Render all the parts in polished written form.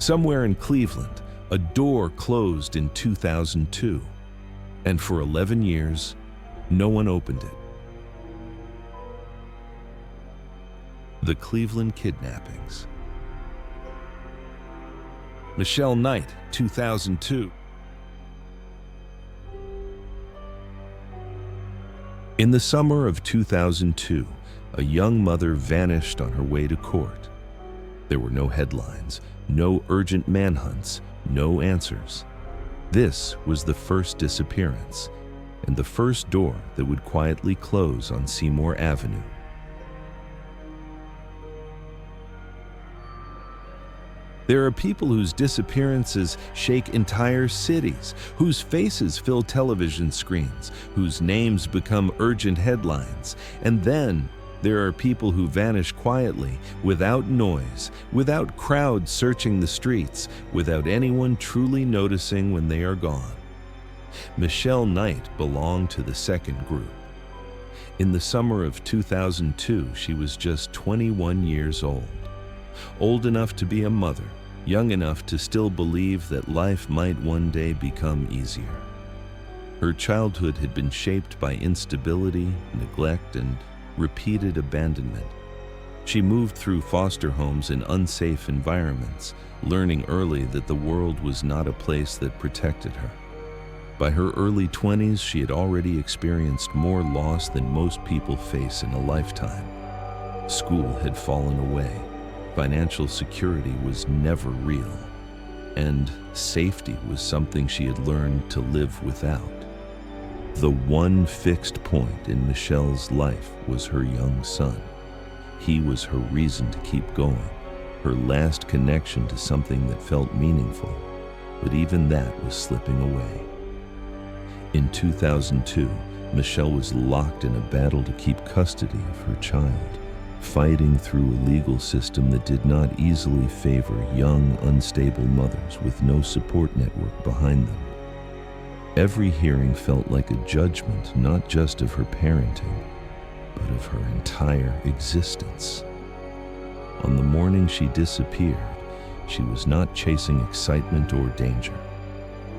Somewhere in Cleveland, a door closed in 2002, and for 11 years, no one opened it. The Cleveland Kidnappings. Michelle Knight, 2002. In the summer of 2002, a young mother vanished on her way to court. There were no headlines, no urgent manhunts, no answers. This was the first disappearance, and the first door that would quietly close on Seymour Avenue. There are people whose disappearances shake entire cities, whose faces fill television screens, whose names become urgent headlines. And then there are people who vanish quietly, without noise, without crowds searching the streets, without anyone truly noticing when they are gone. Michelle Knight belonged to the second group. In the summer of 2002, she was just 21 years old. Old enough to be a mother, young enough to still believe that life might one day become easier. Her childhood had been shaped by instability, neglect, and repeated abandonment. She moved through foster homes in unsafe environments, learning early that the world was not a place that protected her. By her early 20s, she had already experienced more loss than most people face in a lifetime. School had fallen away. Financial security was never real, and safety was something she had learned to live without. The one fixed point in Michelle's life was her young son. He was her reason to keep going, her last connection to something that felt meaningful, but even that was slipping away. In 2002, Michelle was locked in a battle to keep custody of her child, fighting through a legal system that did not easily favor young, unstable mothers with no support network behind them. Every hearing felt like a judgment, not just of her parenting, but of her entire existence. On the morning she disappeared, she was not chasing excitement or danger.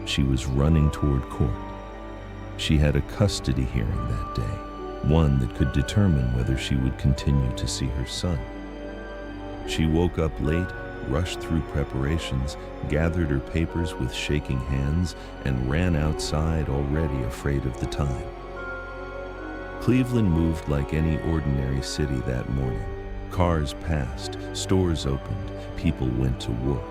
She was running toward court. She had a custody hearing that day, one that could determine whether she would continue to see her son. She woke up late, rushed through preparations, gathered her papers with shaking hands, and ran outside already afraid of the time. Cleveland moved like any ordinary city that morning. Cars passed, stores opened, people went to work.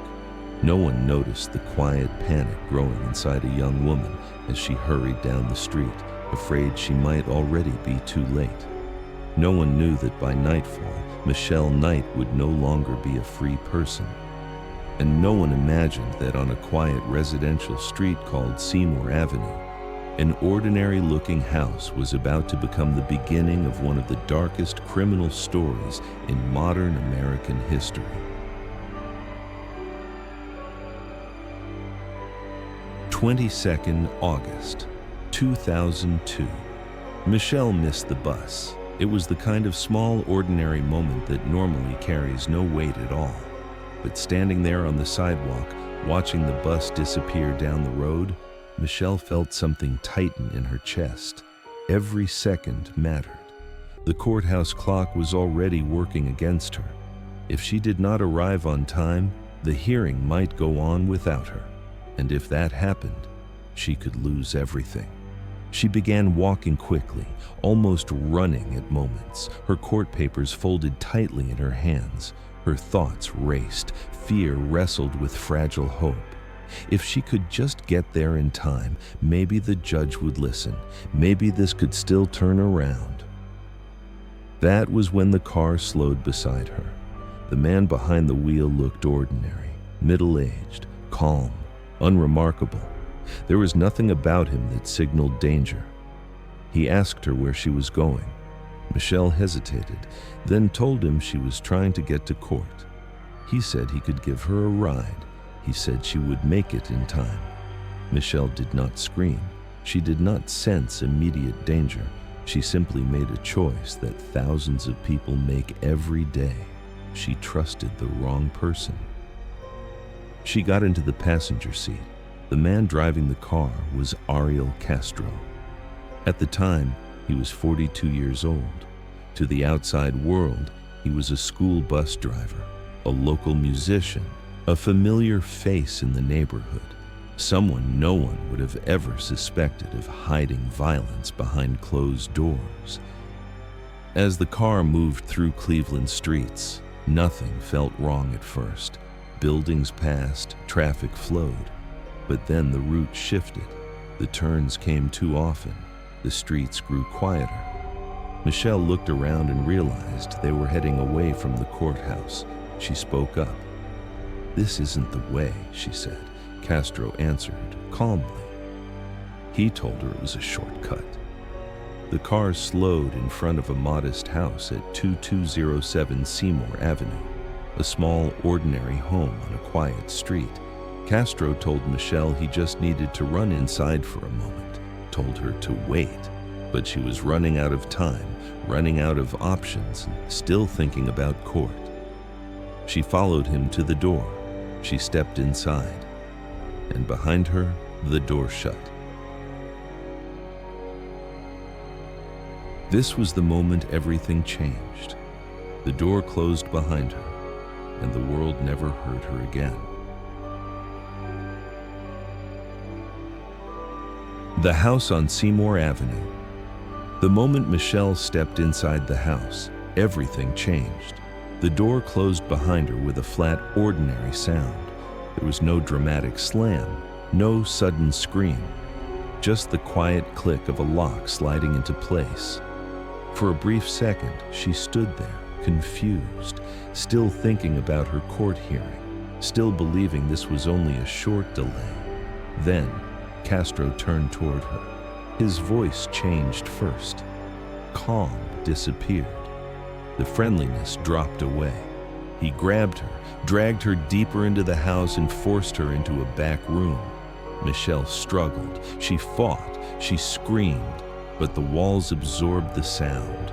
No one noticed the quiet panic growing inside a young woman as she hurried down the street, afraid she might already be too late. No one knew that by nightfall, Michelle Knight would no longer be a free person. And no one imagined that on a quiet residential street called Seymour Avenue, an ordinary-looking house was about to become the beginning of one of the darkest criminal stories in modern American history. 22nd August, 2002. Michelle missed the bus. It was the kind of small, ordinary moment that normally carries no weight at all. But standing there on the sidewalk, watching the bus disappear down the road, Michelle felt something tighten in her chest. Every second mattered. The courthouse clock was already working against her. If she did not arrive on time, the hearing might go on without her. And if that happened, she could lose everything. She began walking quickly, almost running at moments, her court papers folded tightly in her hands. Her thoughts raced, fear wrestled with fragile hope. If she could just get there in time, maybe the judge would listen. Maybe this could still turn around. That was when the car slowed beside her. The man behind the wheel looked ordinary, middle-aged, calm, unremarkable. There was nothing about him that signaled danger. He asked her where she was going. Michelle hesitated, then told him she was trying to get to court. He said he could give her a ride. He said she would make it in time. Michelle did not scream. She did not sense immediate danger. She simply made a choice that thousands of people make every day. She trusted the wrong person. She got into the passenger seat. The man driving the car was Ariel Castro. At the time, he was 42 years old. To the outside world, he was a school bus driver, a local musician, a familiar face in the neighborhood, someone no one would have ever suspected of hiding violence behind closed doors. As the car moved through Cleveland streets, nothing felt wrong at first. Buildings passed, traffic flowed, but then the route shifted. The turns came too often. The streets grew quieter. Michelle looked around and realized they were heading away from the courthouse. She spoke up. "This isn't the way," she said. Castro answered calmly. He told her it was a shortcut. The car slowed in front of a modest house at 2207 Seymour Avenue, a small, ordinary home on a quiet street. Castro told Michelle he just needed to run inside for a moment, told her to wait, but she was running out of time, running out of options, still thinking about court. She followed him to the door. She stepped inside, and behind her, the door shut. This was the moment everything changed. The door closed behind her, and the world never heard her again. The house on Seymour Avenue. The moment Michelle stepped inside the house, everything changed. The door closed behind her with a flat, ordinary sound. There was no dramatic slam, no sudden scream, just the quiet click of a lock sliding into place. For a brief second, she stood there, confused, still thinking about her court hearing, still believing this was only a short delay. Then, Castro turned toward her. His voice changed first. Calm disappeared. The friendliness dropped away. He grabbed her, dragged her deeper into the house, and forced her into a back room. Michelle struggled. She fought. She screamed, but the walls absorbed the sound.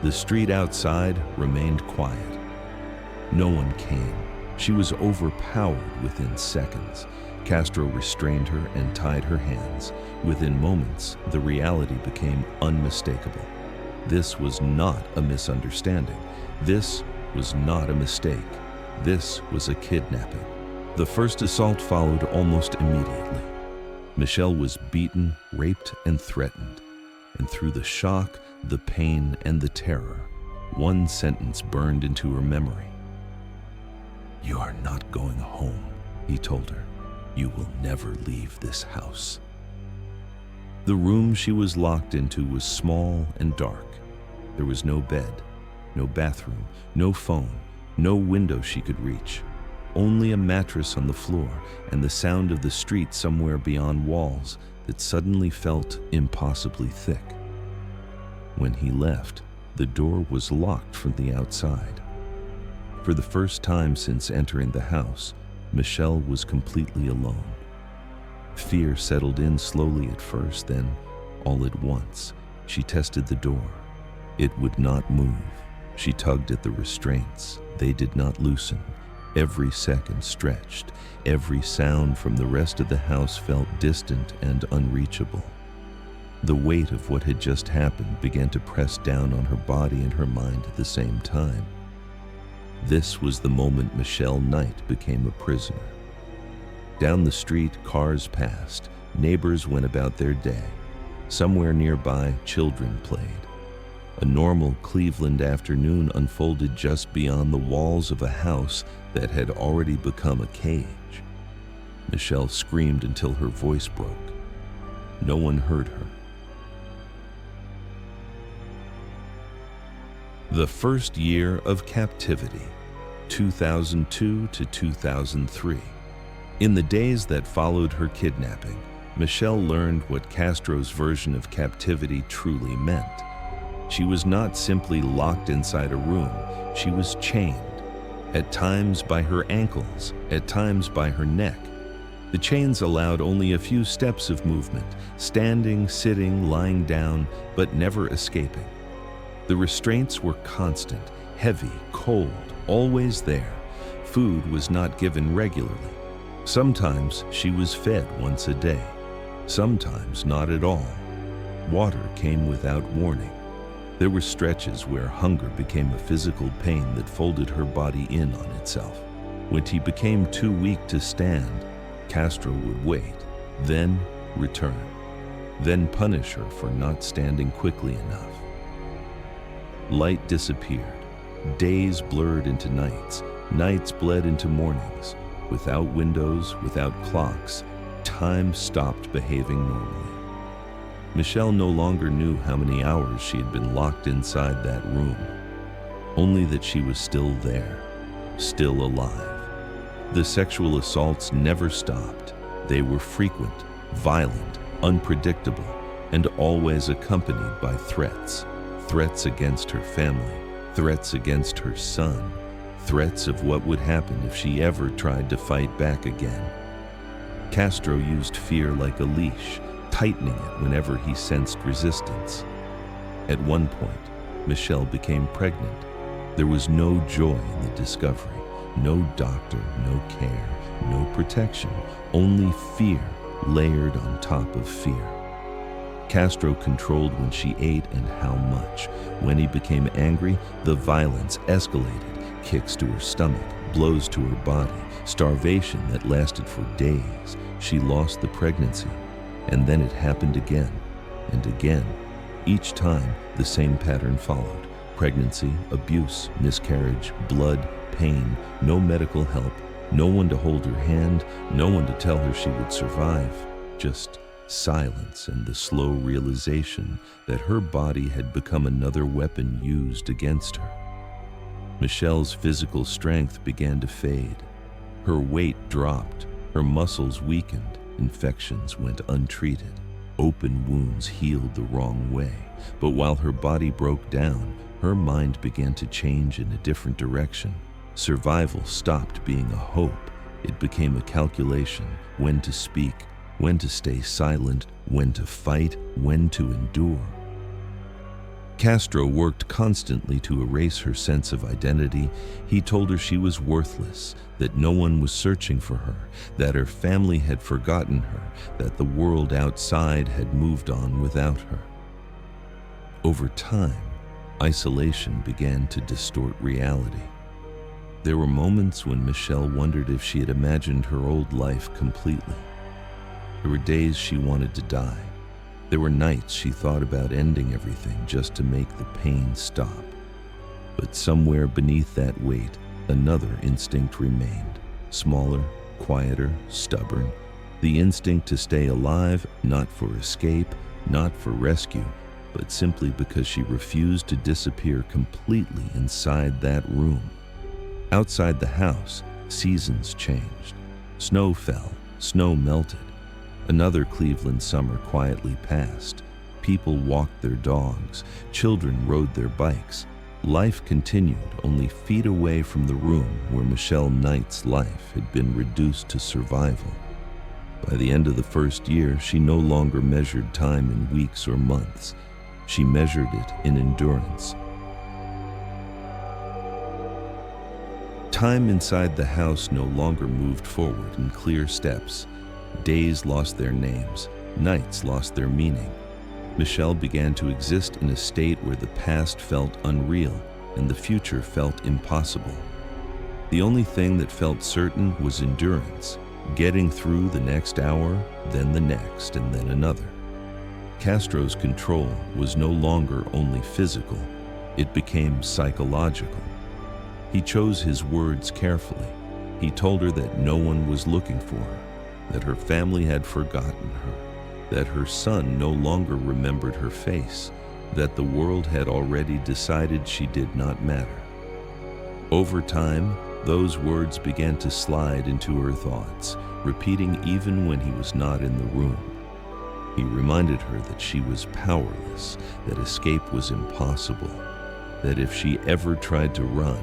The street outside remained quiet. No one came. She was overpowered within seconds. Castro restrained her and tied her hands. Within moments, the reality became unmistakable. This was not a misunderstanding. This was not a mistake. This was a kidnapping. The first assault followed almost immediately. Michelle was beaten, raped, and threatened. And through the shock, the pain, and the terror, one sentence burned into her memory. "You are not going home," he told her. "You will never leave this house." The room she was locked into was small and dark. There was no bed, no bathroom, no phone, no window she could reach. Only a mattress on the floor and the sound of the street somewhere beyond walls that suddenly felt impossibly thick. When he left, the door was locked from the outside. For the first time since entering the house, Michelle was completely alone. Fear settled in slowly at first, then, all at once, she tested the door. It would not move. She tugged at the restraints. They did not loosen. Every second stretched. Every sound from the rest of the house felt distant and unreachable. The weight of what had just happened began to press down on her body and her mind at the same time. This was the moment Michelle Knight became a prisoner. Down the street, cars passed. Neighbors went about their day. Somewhere nearby, children played. A normal Cleveland afternoon unfolded just beyond the walls of a house that had already become a cage. Michelle screamed until her voice broke. No one heard her. The first year of captivity, 2002 to 2003. In the days that followed her kidnapping, Michelle learned what Castro's version of captivity truly meant. She was not simply locked inside a room, she was chained, at times by her ankles, at times by her neck. The chains allowed only a few steps of movement, standing, sitting, lying down, but never escaping. The restraints were constant, heavy, cold, always there. Food was not given regularly. Sometimes she was fed once a day, sometimes not at all. Water came without warning. There were stretches where hunger became a physical pain that folded her body in on itself. When he became too weak to stand, Castro would wait, then return, then punish her for not standing quickly enough. Light disappeared. Days blurred into nights. Nights bled into mornings. Without windows, without clocks, time stopped behaving normally. Michelle no longer knew how many hours she had been locked inside that room, only that she was still there, still alive. The sexual assaults never stopped. They were frequent, violent, unpredictable, and always accompanied by threats. Threats against her family, threats against her son, threats of what would happen if she ever tried to fight back again. Castro used fear like a leash, tightening it whenever he sensed resistance. At one point, Michelle became pregnant. There was no joy in the discovery, no doctor, no care, no protection, only fear layered on top of fear. Castro controlled when she ate and how much. When he became angry, the violence escalated. Kicks to her stomach, blows to her body, starvation that lasted for days. She lost the pregnancy, and then it happened again and again. Each time, the same pattern followed. Pregnancy, abuse, miscarriage, blood, pain, no medical help, no one to hold her hand, no one to tell her she would survive. Just silence and the slow realization that her body had become another weapon used against her. Michelle's physical strength began to fade. Her weight dropped, her muscles weakened, infections went untreated. Open wounds healed the wrong way. But while her body broke down, her mind began to change in a different direction. Survival stopped being a hope. It became a calculation: when to speak, when to stay silent, when to fight, when to endure. Castro worked constantly to erase her sense of identity. He told her she was worthless, that no one was searching for her, that her family had forgotten her, that the world outside had moved on without her. Over time, isolation began to distort reality. There were moments when Michelle wondered if she had imagined her old life completely. There were days she wanted to die. There were nights she thought about ending everything just to make the pain stop. But somewhere beneath that weight, another instinct remained. Smaller, quieter, stubborn. The instinct to stay alive, not for escape, not for rescue, but simply because she refused to disappear completely inside that room. Outside the house, seasons changed. Snow fell, snow melted. Another Cleveland summer quietly passed. People walked their dogs. Children rode their bikes. Life continued, only feet away from the room where Michelle Knight's life had been reduced to survival. By the end of the first year, she no longer measured time in weeks or months. She measured it in endurance. Time inside the house no longer moved forward in clear steps. Days lost their names, nights lost their meaning. Michelle began to exist in a state where the past felt unreal and the future felt impossible. The only thing that felt certain was endurance, getting through the next hour, then the next, and then another. Castro's control was no longer only physical, it became psychological. He chose his words carefully. He told her that no one was looking for her, that her family had forgotten her, that her son no longer remembered her face, that the world had already decided she did not matter. Over time, those words began to slide into her thoughts, repeating even when he was not in the room. He reminded her that she was powerless, that escape was impossible, that if she ever tried to run,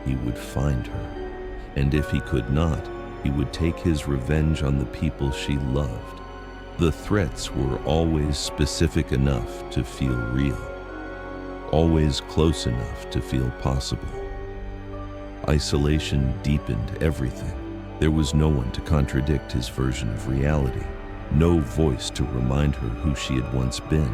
he would find her, and if he could not, he would take his revenge on the people she loved. The threats were always specific enough to feel real, always close enough to feel possible. Isolation deepened everything. There was no one to contradict his version of reality, no voice to remind her who she had once been.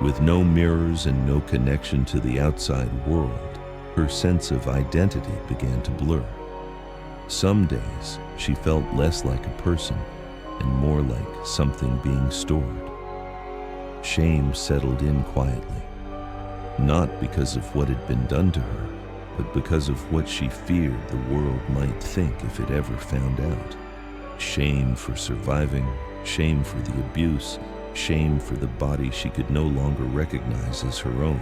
With no mirrors and no connection to the outside world, her sense of identity began to blur. Some days, she felt less like a person and more like something being stored. Shame settled in quietly, not because of what had been done to her, but because of what she feared the world might think if it ever found out. Shame for surviving, shame for the abuse, shame for the body she could no longer recognize as her own.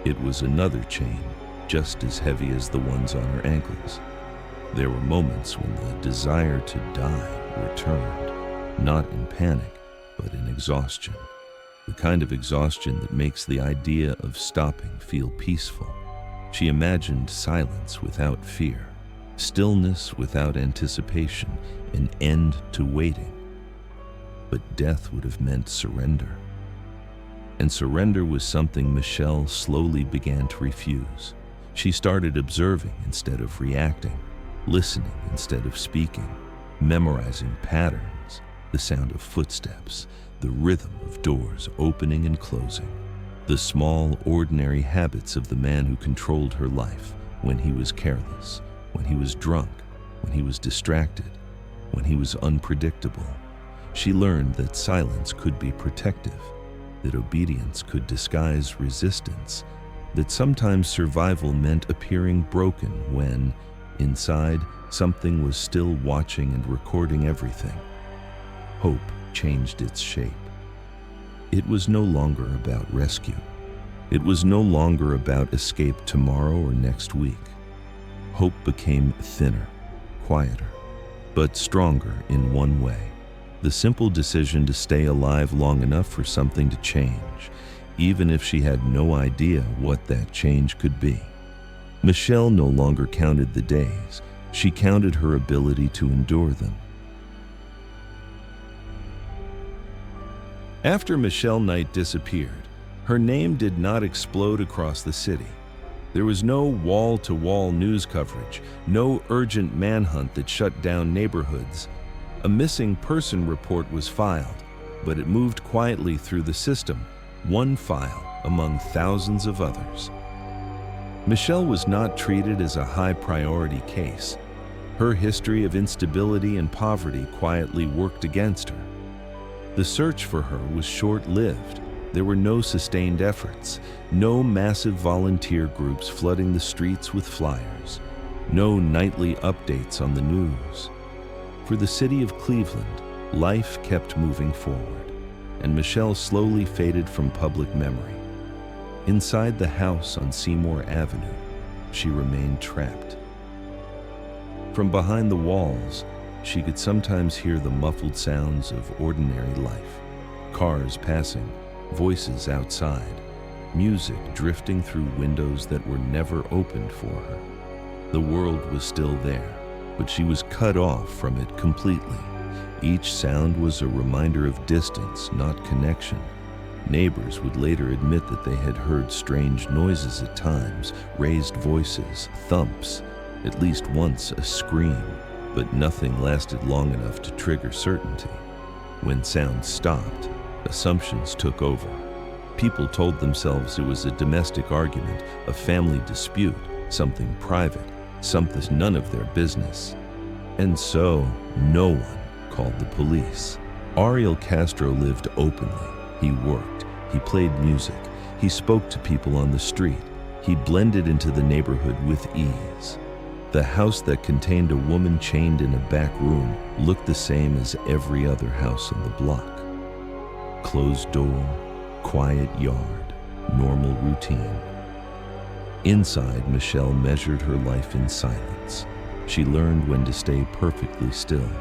It was another chain, just as heavy as the ones on her ankles. There were moments when the desire to die returned, not in panic, but in exhaustion. The kind of exhaustion that makes the idea of stopping feel peaceful. She imagined silence without fear, stillness without anticipation, an end to waiting. But death would have meant surrender. And surrender was something Michelle slowly began to refuse. She started observing instead of reacting, listening instead of speaking, memorizing patterns, the sound of footsteps, the rhythm of doors opening and closing, the small, ordinary habits of the man who controlled her life when he was careless, when he was drunk, when he was distracted, when he was unpredictable. She learned that silence could be protective, that obedience could disguise resistance, that sometimes survival meant appearing broken when, inside, something was still watching and recording everything. Hope changed its shape. It was no longer about rescue. It was no longer about escape tomorrow or next week. Hope became thinner, quieter, but stronger in one way. The simple decision to stay alive long enough for something to change, even if she had no idea what that change could be. Michelle no longer counted the days. She counted her ability to endure them. After Michelle Knight disappeared, her name did not explode across the city. There was no wall-to-wall news coverage, no urgent manhunt that shut down neighborhoods. A missing person report was filed, but it moved quietly through the system, one file among thousands of others. Michelle was not treated as a high-priority case. Her history of instability and poverty quietly worked against her. The search for her was short-lived. There were no sustained efforts, no massive volunteer groups flooding the streets with flyers, no nightly updates on the news. For the city of Cleveland, life kept moving forward, and Michelle slowly faded from public memory. Inside the house on Seymour Avenue, she remained trapped. From behind the walls, she could sometimes hear the muffled sounds of ordinary life. Cars passing, voices outside, music drifting through windows that were never opened for her. The world was still there, but she was cut off from it completely. Each sound was a reminder of distance, not connection. Neighbors would later admit that they had heard strange noises at times, raised voices, thumps, at least once a scream, but nothing lasted long enough to trigger certainty. When sounds stopped, assumptions took over. People told themselves it was a domestic argument, a family dispute, something private, something none of their business. And so, no one called the police. Ariel Castro lived openly. He worked, he played music, he spoke to people on the street, he blended into the neighborhood with ease. The house that contained a woman chained in a back room looked the same as every other house on the block. Closed door, quiet yard, normal routine. Inside, Michelle measured her life in silence. She learned when to stay perfectly still,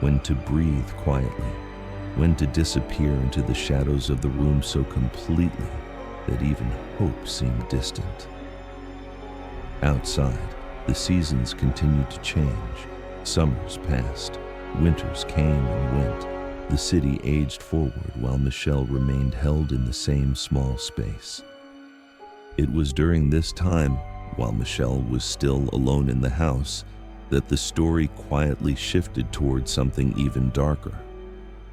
when to breathe quietly, when to disappear into the shadows of the room so completely that even hope seemed distant. Outside, the seasons continued to change. Summers passed, winters came and went. The city aged forward while Michelle remained held in the same small space. It was during this time, while Michelle was still alone in the house, that the story quietly shifted towards something even darker,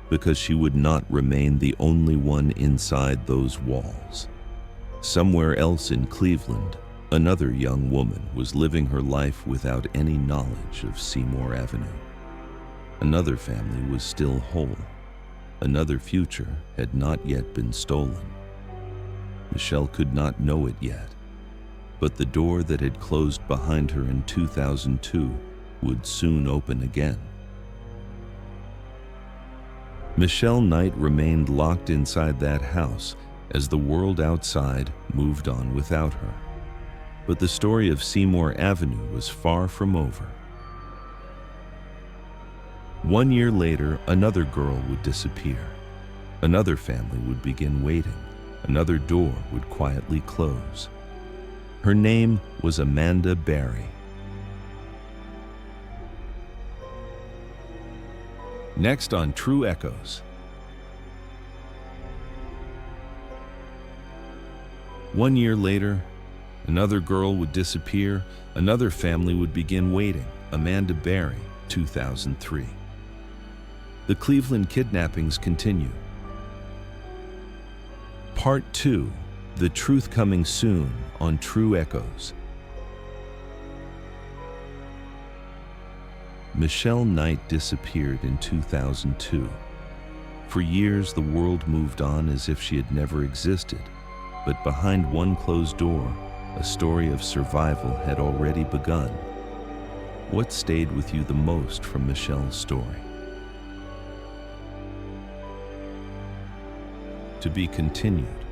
because she would not remain the only one inside those walls. Somewhere else in Cleveland, another young woman was living her life without any knowledge of Seymour Avenue. Another family was still whole. Another future had not yet been stolen. Michelle could not know it yet, but the door that had closed behind her in 2002 would soon open again. Michelle Knight remained locked inside that house as the world outside moved on without her. But the story of Seymour Avenue was far from over. 1 year later, another girl would disappear. Another family would begin waiting. Another door would quietly close. Her name was Amanda Berry. Next on True Echoes. One year later, another girl would disappear. Another family would begin waiting. Amanda Berry, 2003. The Cleveland Kidnappings continue. Part 2, The Truth Coming Soon on True Echoes. Michelle Knight disappeared in 2002. For years, the world moved on as if she had never existed. But behind one closed door, a story of survival had already begun. What stayed with you the most from Michelle's story? To be continued.